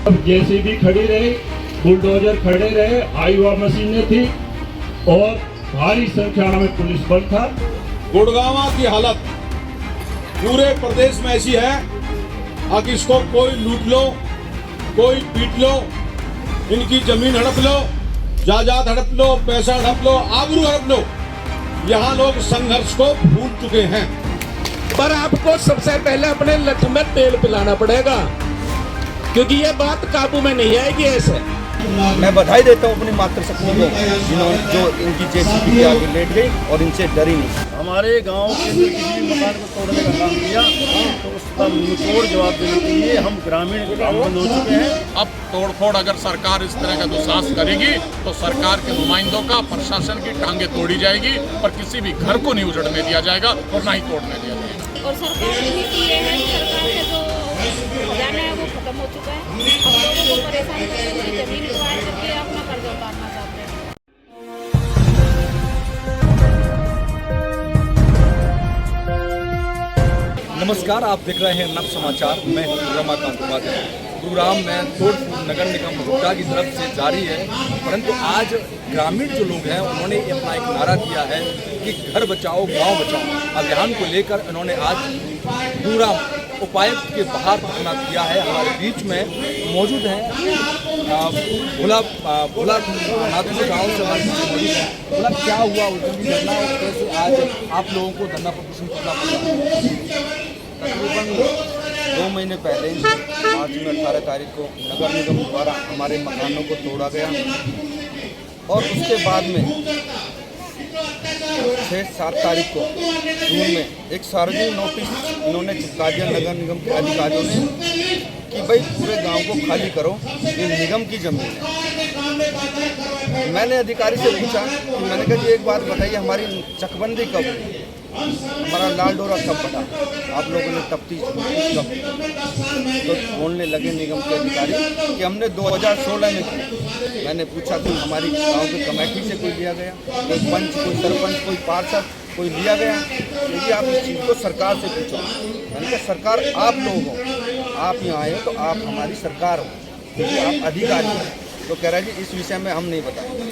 JCB खड़ी रही, bulldozer खड़े रहे, आईवा मशीनें थी और भारी संख्या में पुलिस बल था। गुड़गांव की हालत पूरे प्रदेश में ऐसी है कि इसको कोई लूट लो, कोई पीट लो, इनकी जमीन हड़प लो, जायदाद हड़प लो, पैसा हड़प लो, आबरू हड़प लो। यहाँ लोग संघर्ष को भूल चुके हैं। पर आपको सबसे पहले अपने लठ में तेल पिलाना पड़ेगा, क्योंकि ये बात काबू में नहीं आएगी ऐसे। मैं बधाई देता हूँ अपनी मातृशक्ति को, जिन्होंने जो इनकी जेसीबी के आगे लेट गई और इनसे डरी नहीं। हमारे गांव के अंदर किसी भी मकान को तोड़ने का काम किया तो उसका मुंहतोड़ जवाब देने के लिए हम ग्रामीण बंद हो चुके हैं। अब तोड़फोड़ अगर सरकार इस तरह का दुस्साहस करेगी तो सरकार के नुमाइंदों का, प्रशासन की टांगे तोड़ी जाएगी, पर किसी भी घर को नहीं उजड़ने दिया जाएगा और ना ही तोड़ने दिया जाएगा। और सरकार की नीति ये है, सरकार का जो खजाना है वो खत्म हो चुका है। अब लोगों को परेशान करके जमीन क्वायर करके अपना कर्जा उतारना चाहते हैं। नमस्कार, आप देख रहे हैं नव समाचार। मैं हूं रमाकांत उपाध्याय। गुरुग्राम में तोड़फोड़ नगर निगम हुड्डा की तरफ से जारी है, परंतु आज ग्रामीण जो लोग हैं उन्होंने अपना एक नारा दिया है कि घर बचाओ गांव बचाओ अभियान को लेकर इन्होंने आज गुरुग्राम उपायुक्त के बाहर धरना दिया है। हमारे बीच में मौजूद हैं भोला नाथपुर गाँव से हमारे बीच मौजूद है। भोला, क्या हुआ उस दिन धरना और कैसे आज आप लोगों को धरना प्रदर्शन करना पड़ा? तकरीबन 2 महीने पहले मार्च में 18 तारीख को नगर निगम द्वारा हमारे मकानों को तोड़ा गया और उसके बाद में 6-7 तारीख को जून में एक सार्वजनिक नोटिस इन्होंने चिपका दिया नगर निगम के अधिकारियों ने कि भाई पूरे गांव को खाली करो, ये निगम की जमीन है। मैंने अधिकारी से पूछा कि मैंने कहा जी एक बात बताइए, हमारी चकबंदी कब हुई, हमारा लाल डोरा कब बटा, आप लोगों ने तफ्तीश कब? तो बोलने लगे निगम के अधिकारी कि हमने 2016 में की। मैंने पूछा कि हमारी गांव की कमेटी से कोई लिया गया, कोई पंच, कोई सरपंच, कोई पार्षद, कोई लिया गया? यदि आप इस चीज़ को सरकार से पूछो। मैंने कहा सरकार आप लोग हो, आप यहाँ आए हो तो आप हमारी सरकार हो, क्योंकि आप अधिकारी हो। तो कह रहा है जी इस विषय में हम नहीं बताएंगे।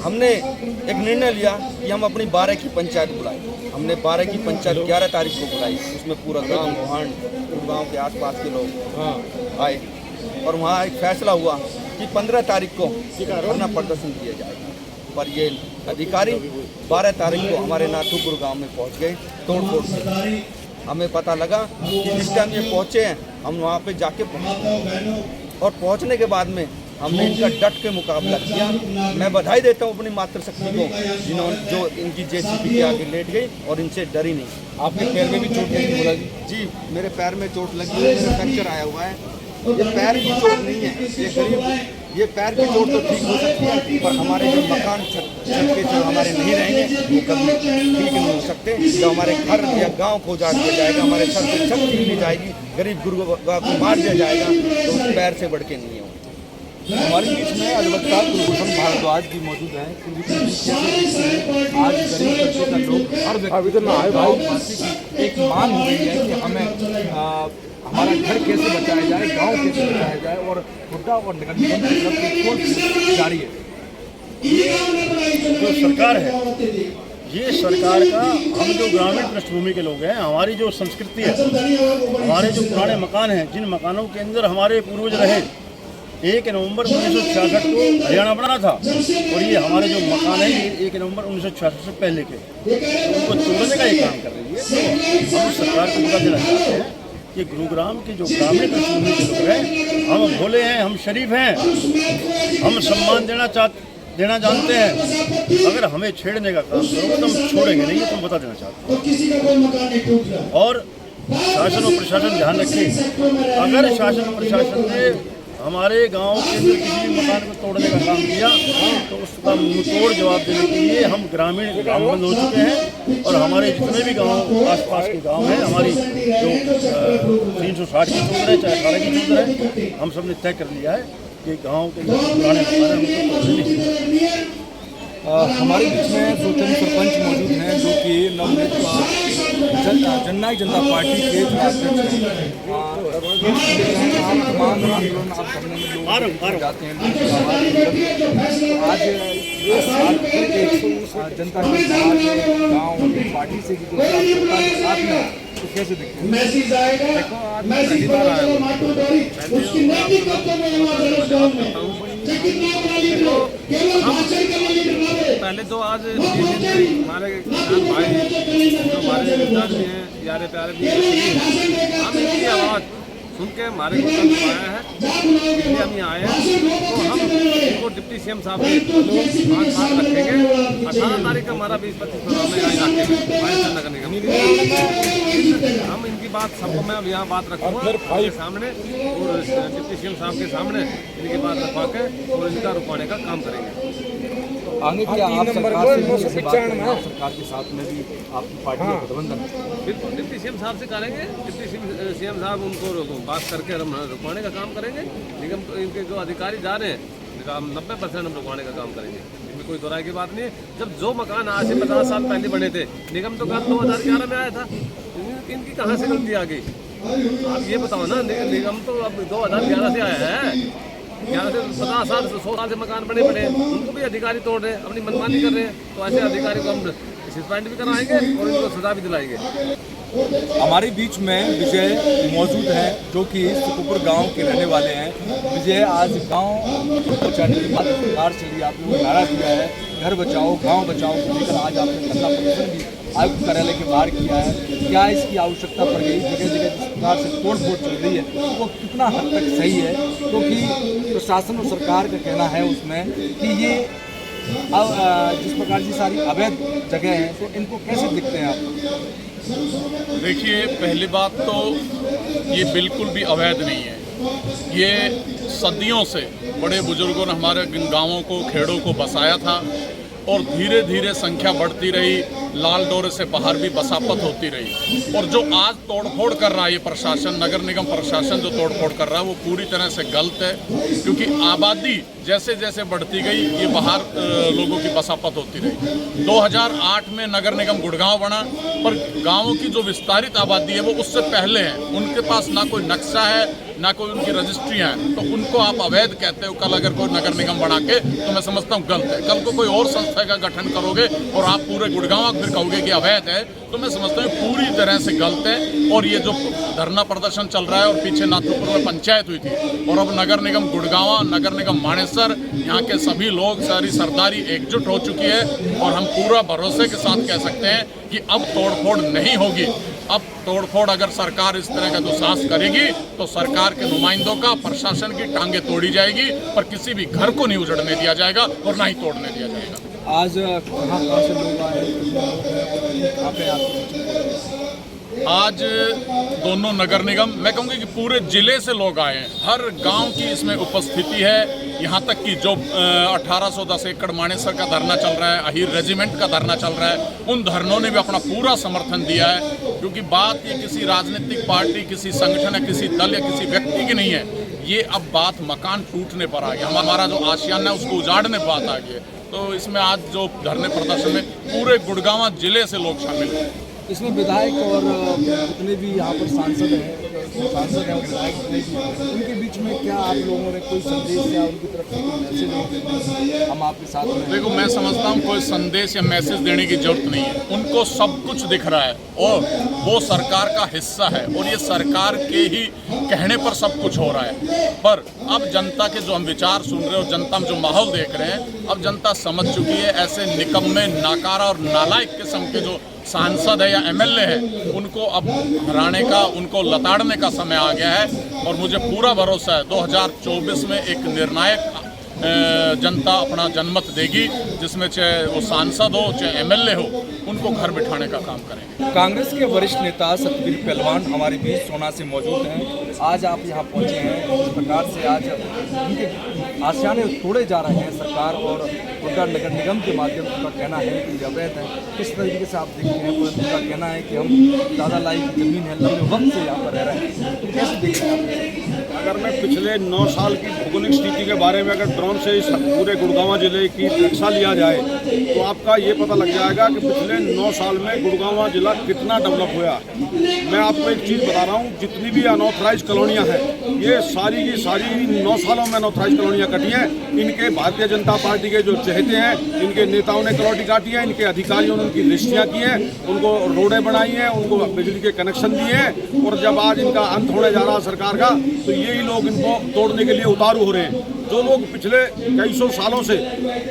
हमने एक निर्णय लिया कि हम अपनी 12 की पंचायत बुलाई। हमने 12 की पंचायत 11 तारीख को बुलाई। उसमें पूरा गांव, गोहान, गांव के आसपास के लोग आए और वहाँ एक फैसला हुआ कि 15 तारीख को धरना प्रदर्शन किया जाएगा। पर ये अधिकारी 12 तारीख को हमारे नाथुपुर गांव में पहुंच गए तोड़फोड़ से। हमें पता लगा कि जिस टाइम ये पहुँचे हैं हम वहाँ पे जाके पहुँचे और पहुँचने के बाद में हमने इनका डट के मुकाबला किया। मैं बधाई देता हूँ अपनी मातृशक्ति को, जिन्होंने जो इनकी जेसीबी के आगे लेट गई और इनसे डरी नहीं। आपके पैर में भी चोट लगी? बोला जी मेरे पैर में चोट लगी है, मेरा फ्रैक्चर आया हुआ है। ये पैर की चोट नहीं है, ये गरीब, ये पैर की चोट तो ठीक हो सकती है, पर हमारे जो मकान छत के जो हमारे नहीं रहेंगे वो कभी ठीक नहीं हो सकते। जो हमारे घर या गांव को उजाड़ दिया जाएगा, हमारे छत से छत छीन ली जाएगी, गरीब गुरुआ को मार दिया जाएगा, तो उस पैर से बढ़ के नहीं होगा। हमारे बीच में अधिवक्ता कुलभूषण भारद्वाज भी मौजूद हैं। आज गरीब तबके का लोग हर व्यक्ति की एक मांग हो गई है कि हमें हमारा घर कैसे बचाया जाए, गांव कैसे बचाया जाए, और हुड्डा और नगर निगम की तरफ से कोर्ट जारी है। जो सरकार है, ये सरकार का, हम जो ग्रामीण पृष्ठभूमि के लोग हैं, हमारी जो संस्कृति है, हमारे जो पुराने मकान हैं, जिन मकानों के अंदर हमारे पूर्वज रहे, 1 नवंबर 1966 को हरियाणा बना था और ये हमारे जो मकान हैं ये 1 नवंबर 1966 से पहले के, तो उनको तोड़ने का ये काम कर रही है। तो हम सरकार को बता देना चाहते हैं कि गुरुग्राम के जो ग्रामीण पृष्ठभूमि के लोग हैं, हम भोले हैं, हम शरीफ हैं, हम सम्मान देना जानते हैं। अगर हमें छेड़ने का काम करोगे तो हम छोड़ेंगे नहीं, ये तुम बता देना चाहते हैं। और शासन और प्रशासन ध्यान रखें, अगर शासन और प्रशासन ने हमारे गांव के अंदर किसी भी मकान को तोड़ने का काम किया तो उसका मुंहतोड़ जवाब देने के लिए हम ग्रामीण बंद हो चुके हैं। और हमारे जितने भी गांव आसपास के गांव हैं, हमारी जो 360 की चौधर है, चाहे 18 की चौधर है, हम सब ने तय कर लिया है कि गांव के पुराने मकान हैं उनको तोड़ने नहीं। हमारे बीच में 2-3 सरपंच मौजूद हैं जो कि जननायक जनता पार्टी के अध्यक्ष हैं। तमाम आंदोलन आप करने में लोग जाते हैं, आज ये जनता के साथ गाँव पार्टी से भी सरकार के साथ में तो कैसे दिखते हैं? देखो आज पहली बार आया पहले तो आज हमारे किसान भाई जो हमारे रिश्तेदार भी हैं, यारे प्यारे भी हैं, हम इनकी आवाज़ सुन के हमारे को आया है, इसलिए हम यहाँ आए हैं। तो हम इनको डिप्टी सीएम साहब के बात रखेंगे। 18 तारीख का हमारा 20-25 प्रोग्राम है यहाँ इलाके में वायुसेना नगर निगम। हम इनकी बात सबको मैं अब यहाँ बात रखूँगा उनके सामने और डिप्टी सीएम साहब के सामने इनकी बात रखवा के और इनका रुकवाने का काम करेंगे। आगे क्या आप सरकार से भी ऐसे बात करेंगे? आप सरकार के साथ में भी आपकी पार्टी का गठबंधन बिल्कुल डिप्टी सीएम साहब से करेंगे। डिप्टी सीएम साहब उनको बात करके हम रुकवाने का काम करेंगे। निगम इनके जो अधिकारी जा रहे हैं 90% हम रुकवाने का काम करेंगे, इसमें कोई दोहराई की बात नहीं है। जब जो मकान आज से 50 साल पहले बने थे, निगम तो कल 2011 में आया था, इनकी कहाँ से गलती आ गई? आप ये बताओ ना, निगम तो अब 2011 से आया है, 11 से 50 साल 100 साल से मकान बने पड़े, उनको भी अधिकारी तोड़ रहे हैं, अपनी मनमानी कर रहे हैं। तो ऐसे अधिकारी को हम सस्पेंड भी कराएंगे और इनको सजा भी दिलाएंगे। हमारे बीच में विजय मौजूद हैं जो कि सुखपुर गांव के रहने वाले हैं। विजय, आज गांव बचाने की बात सरकार चली, आप लोगों ने नारा दिया है घर बचाओ गांव बचाओ को लेकर आज आपने धरना प्रदर्शन भी आयुक्त कार्यालय के बाहर किया है। क्या इसकी आवश्यकता पड़ गई? जगह जगह जिस प्रकार से तोड़ फोड़ चल रही है वो कितना हद तक सही है? क्योंकि प्रशासन और सरकार का कहना है उसमें कि ये अब जिस प्रकार की सारी अवैध जगह हैं तो इनको कैसे देखते हैं आप? देखिए, पहली बात तो ये बिल्कुल भी अवैध नहीं है। ये सदियों से बड़े बुजुर्गों ने हमारे गांवों को, खेड़ों को बसाया था और धीरे धीरे संख्या बढ़ती रही, लाल डोरे से बाहर भी बसापत होती रही। और जो आज तोड़फोड़ कर रहा है ये प्रशासन, नगर निगम प्रशासन जो तोड़फोड़ कर रहा है वो पूरी तरह से गलत है, क्योंकि आबादी जैसे जैसे बढ़ती गई ये बाहर लोगों की बसापत होती रही। 2008 में नगर निगम गुड़गांव बना, पर गाँवों की जो विस्तारित आबादी है वो उससे पहले है, उनके पास ना कोई नक्शा है ना कोई उनकी रजिस्ट्रियाँ हैं, तो उनको आप अवैध कहते हो। कल अगर कोई नगर निगम बना के, तो मैं समझता हूँ गलत है। कल को कोई और संस्था का गठन करोगे और आप पूरे गुड़गांव फिर कहोगे कि अवैध है, तो मैं समझता हूँ पूरी तरह से गलत है। और ये जो धरना प्रदर्शन चल रहा है और पीछे नाथुपुर में पंचायत हुई थी और अब नगर निगम गुड़गांव, नगर निगम मानेसर, यहाँ के सभी लोग, सारी सरदारी एकजुट हो चुकी है और हम पूरा भरोसे के साथ कह सकते हैं कि अब तोड़फोड़ नहीं होगी। अब तोड़फोड़ अगर सरकार इस तरह का दुस्साहस करेगी तो सरकार के नुमाइंदों का, प्रशासन की टांगे तोड़ी जाएगी, पर किसी भी घर को नहीं उजड़ने दिया जाएगा और ना ही तोड़ने दिया जाएगा। आज कहाँ से लोग आए, कहाँ पे आप? आज दोनों नगर निगम, मैं कहूँगी कि पूरे जिले से लोग आए हैं, हर गांव की इसमें उपस्थिति है। यहाँ तक कि जो 1810 एकड़ मानेसर का धरना चल रहा है, अहीर रेजिमेंट का धरना चल रहा है, उन धरनों ने भी अपना पूरा समर्थन दिया है। क्योंकि बात ये किसी राजनीतिक पार्टी, किसी संगठन या किसी दल या किसी व्यक्ति की नहीं है, ये अब बात मकान टूटने पर आ गया, हमारा जो आशियाना है उसको उजाड़ने पर बात आ गई। तो इसमें आज जो धरने प्रदर्शन में पूरे गुड़गांव जिले से लोग शामिल हैं। इसमें विधायक और जितने भी यहाँ पर सांसद हैं और विधायक जितने भी, उनके बीच में क्या आप लोगों ने कोई संदेश या उनकी तरफ से कोई मैसेज हम आपके साथ में? देखो, मैं समझता हूँ कोई संदेश या मैसेज देने की जरूरत नहीं है, उनको सब कुछ दिख रहा है और वो सरकार का हिस्सा है और ये सरकार के ही कहने पर सब कुछ हो रहा है। पर अब जनता के जो हम विचार सुन रहे हो, जनता में जो माहौल देख रहे हैं, अब जनता समझ चुकी है ऐसे निकम्मे, नाकारा और नालायक किस्म के जो सांसद है या एमएलए है, उनको अब हराने का, उनको लताड़ने का समय आ गया है। और मुझे पूरा भरोसा है 2024 में एक निर्णायक जनता अपना जनमत देगी, जिसमें चाहे वो सांसद हो चाहे एमएलए हो, उनको घर बिठाने का काम करेंगे। कांग्रेस के वरिष्ठ नेता सतबीर पहलवान हमारे बीच सोना से मौजूद हैं। आज आप यहाँ पहुँचे हैं, इस प्रकार से आज उनके आशियाने तोड़े जा रहे हैं सरकार और गोड्डा नगर निगम के माध्यम से। उनका कहना है कि ये अवैध है, किस तरीके से आप देखते हैं? उनका कहना है कि हम दादा लाई की जमीन है, लंबे वक्त से यहाँ पर रह रहे हैं, तो कैसे देखते हैं आप? अगर मैं पिछले 9 साल की भौगोलिक स्थिति के बारे में अगर ड्रोन से इस पूरे गुड़गांव जिले की नक्शा लिया जाए तो आपका ये पता लग जाएगा कि पिछले 9 साल में गुड़गांव जिला कितना डेवलप हुआ है। मैं आपको एक चीज़ बता रहा हूँ, जितनी भी अनऑथराइज कॉलोनियाँ हैं ये सारी की सारी 9 सालों में अनऑथराइज कॉलोनियाँ कटी हैं। इनके भारतीय जनता पार्टी के जो चहेते हैं, इनके नेताओं ने कलौटी काटी है, इनके अधिकारियों ने उनकी रजिस्ट्रियाँ की हैं, उनको रोडें बनाई हैं, उनको बिजली के कनेक्शन दिए हैं। और जब आज इनका अंत होने जा रहा है सरकार का, तो यही लोग इनको तोड़ने के लिए उतारू हो रहे हैं। जो लोग पिछले कई सौ सालों से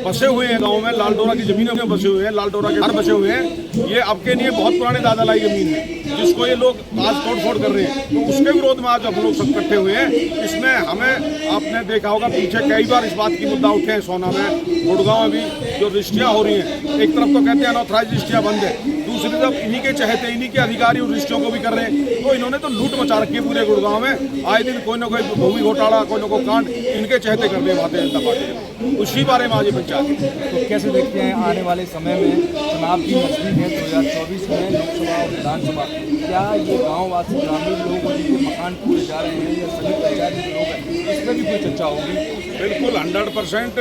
बसे हुए हैं गांव में, लालडोरा की जमीनों में बसे हुए हैं, लालडोरा के घर बसे हुए हैं, ये आपके लिए बहुत पुराने दादा लाई जमीन है जिसको ये लोग आज तोड़ फोड़ कर रहे हैं। तो उसके विरोध में आज हम लोग सब इकट्ठे हुए हैं। इसमें हमें आपने देखा होगा पीछे कई बार इस बात की मुद्दा उठे हैं, सोना में, गुड़गांव में भी जो रजिस्ट्रियाँ हो रही हैं, एक तरफ तो कहते हैं अनऑथराइज रजिस्ट्रियाँ बंद है, दूसरी तरफ इन्हीं के चहेते, इन्हीं के अधिकारी उन रजिस्ट्रियों को भी कर रहे हैं। तो इन्होंने तो लूट मचा रखी है पूरे गुड़गांव में। आए दिन कोई ना कोई भूमि घोटाला, कोई ना कोई कांड इनके चहेते कर रहे हैं भारतीय जनता पार्टी। उसी बारे में आज ये पंचायत। तो कैसे देखते हैं आने वाले समय में चुनाव की नजदीक है 2024 में लोकसभा और विधानसभा, क्या ये गाँववासी ग्रामीण लोग जिनके मकान पूरे जा रहे हैं या सभी पंचायत के लोग हैं, इसमें भी कोई चर्चा होगी? बिल्कुल 100%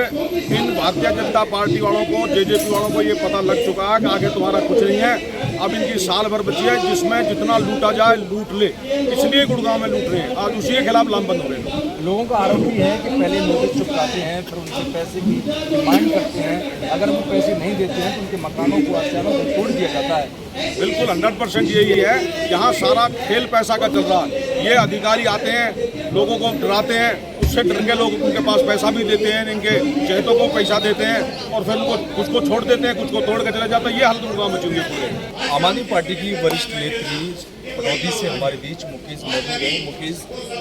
इन भारतीय जनता पार्टी वालों को, जेजेपी वालों को ये पता लग चुका है कि आगे तुम्हारा कुछ नहीं है। अब इनकी साल भर बची है जिसमें जितना लूटा जाए लूट ले, इसलिए गुड़गांव में लूट रहे हैं। आज उसी के खिलाफ लामबंद हो रहे हैं। लोगों का आरोप भी है कि पहले नोटिस चुपकाते हैं, फिर उनसे पैसे की डिमांड करते हैं, अगर वो पैसे नहीं देते हैं तो उनके मकानों को, आशियानों को तोड़ दिया जाता है। बिल्कुल 100% यही है। यहाँ सारा खेल पैसा का चल रहा है। ये अधिकारी आते हैं, लोगों को डराते हैं, उससे डर के लोग उनके पास पैसा भी देते हैं, इनके चहेतों को पैसा देते हैं और फिर उनको कुछ को छोड़ देते हैं, कुछ को तोड़ के चले जाता है। ये हालत गुड़गांव में चल रही है पूरे। आम आदमी पार्टी की वरिष्ठ नेत्री पटौदी से हमारे बीच मुकेश मौजूद है। मुकेश,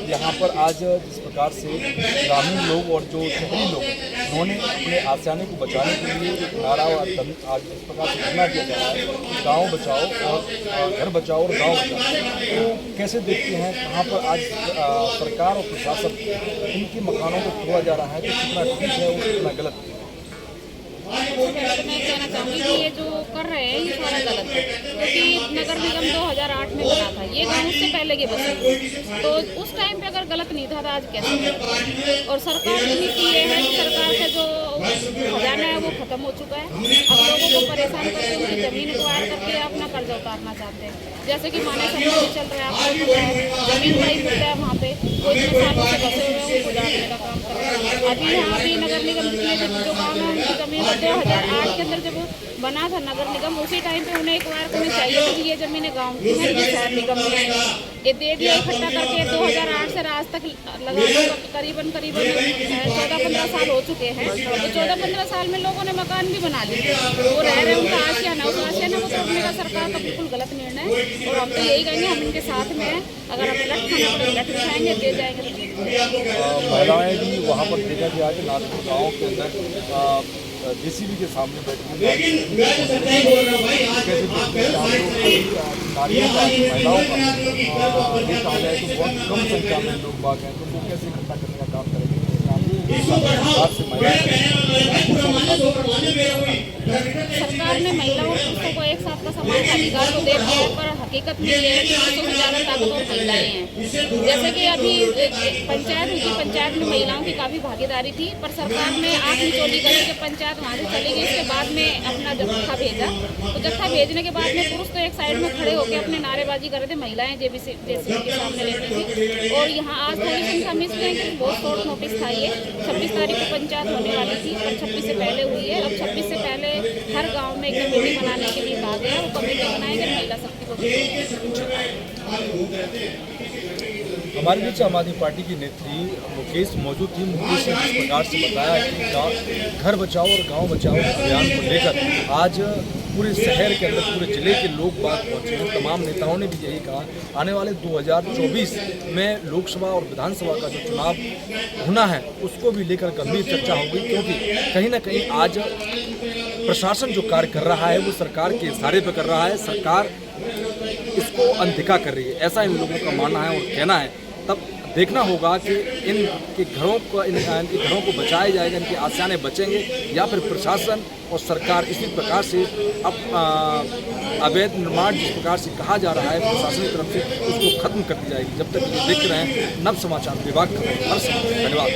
यहाँ पर आज जिस प्रकार से ग्रामीण लोग और जो शहरी लोग उन्होंने अपने आशियाने को बचाने के लिए एक नारा आज जिस प्रकार से धरना दिया जा रहा है, गाँव बचाओ और घर बचाओ और गाँव बचाओ, तो कैसे देखते हैं कहाँ पर आज सरकार और प्रशासन इनके मकानों को तोड़ा जा रहा है, तो कितना ठीक है और कितना गलत है? मैं कहना चाहूँगी कि ये जो कर रहे हैं ये सारा गलत है, क्योंकि नगर निगम 2008 में बना था, ये गाँव उससे पहले के बसे, तो उस टाइम पे अगर गलत नहीं था तो आज कैसे? और सरकार की नीति ये है कि सरकार का जो खजाना है वो खत्म हो चुका है। अब लोगों को परेशान करके उनकी जमीन एक्वायर करके अपना कर्जा उतारना चाहते हैं। जैसे कि माने समय चल रहा है, आपको पता है जमीन का ही मुद्दा है वहाँ पे, वो इतने सालों से बसे हुए हैं, उनको उजाड़ने का काम कर रहे हैं। अभी यहाँ भी नगर निगम के जो काम है उनकी जमीन 2008 के अंदर जब बना था नगर निगम, उसी टाइम पे उन्हें एक्वायर करनी चाहिए थी कि ये जमीनें गाँव की हैं, ये शहर निगम में है। ये दे दिया इकट्ठा करके 2008 से आज तक लगा करीबन 14-15 साल हो चुके हैं। तो 14-15 साल में लोगों ने मकान भी बना लिए, वो रह रहे हैं, उनका आशियाना, उस आशियाना को तोड़ने का सरकार का बिल्कुल गलत निर्णय है। और हम तो यही कहेंगे, हम इनके साथ में हैं, अगर हमें लठ खाना पड़े लठ खाएंगे, दे जाएंगे तो जीत जाएंगे। महिलाएं भी वहाँ पर देखा गया कि नागपुर गाँव के अंदर जेसीबी के सामने बैठ के नारियों का, महिलाओं का ये कहा जाए तो बहुत कम संख्या में लोग बाग हैं, तो वो कैसे इकट्ठा करने का काम करेंगे? सरकार ने महिलाओं और पुरुषों को एक साथ का समान अधिकार तो दे दिया है, पर हकीकत में ये है कि पुरुषों से ज़्यादा ताकतवर महिलाएं हैं। जैसे कि अभी पंचायत हुई थी, पंचायत में महिलाओं की काफ़ी भागीदारी थी, पर सरकार ने आँख निचोली करी कि पंचायत वहाँ से चली गई। इसके बाद में अपना जत्था भेजा, तो जत्था भेजने के बाद में पुरुष तो एक साइड में खड़े होकर अपने नारेबाजी कर रहे थे, महिलाएं जेसीबी के सामने लेती थी। और यहाँ आज थोड़ी संख्या मिस हुई कि बहुत शॉर्ट नोटिस था। ये 26 तारीख को पंचायत होने वाली थी, पर 26 से पहले हुई है। अब 26 से पहले हर गांव में एक कमेटी बनाने के लिए कहा गया है, वो कमेटी बनाएंगे, महिला शक्ति को। हमारे बीच आम आदमी पार्टी की नेत्री मुकेश मौजूद थी। मुकेश ने जिस प्रकार से बताया कि घर बचाओ और गांव बचाओ अभियान को लेकर आज पूरे शहर के अंदर, पूरे जिले के लोग बात पहुँचे हैं। तमाम नेताओं ने भी यही कहा, आने वाले 2024 में लोकसभा और विधानसभा का जो चुनाव होना है उसको भी लेकर गंभीर चर्चा होगी, क्योंकि कहीं ना कहीं आज प्रशासन जो कार्य कर रहा है वो सरकार के इशारे पर कर रहा है, सरकार इसको अनदेखा कर रही है, ऐसा इन लोगों का मानना है और कहना है। तब देखना होगा कि इनके घरों को बचाया जाएगा, इनकी आशाएं बचेंगे या फिर प्रशासन और सरकार इसी प्रकार से अवैध निर्माण जिस प्रकार से कहा जा रहा है प्रशासन की तरफ से उसको खत्म कर दी जाएगी। जब तक ये देख रहे हैं नव समाचार विभाग का हर समय धन्यवाद।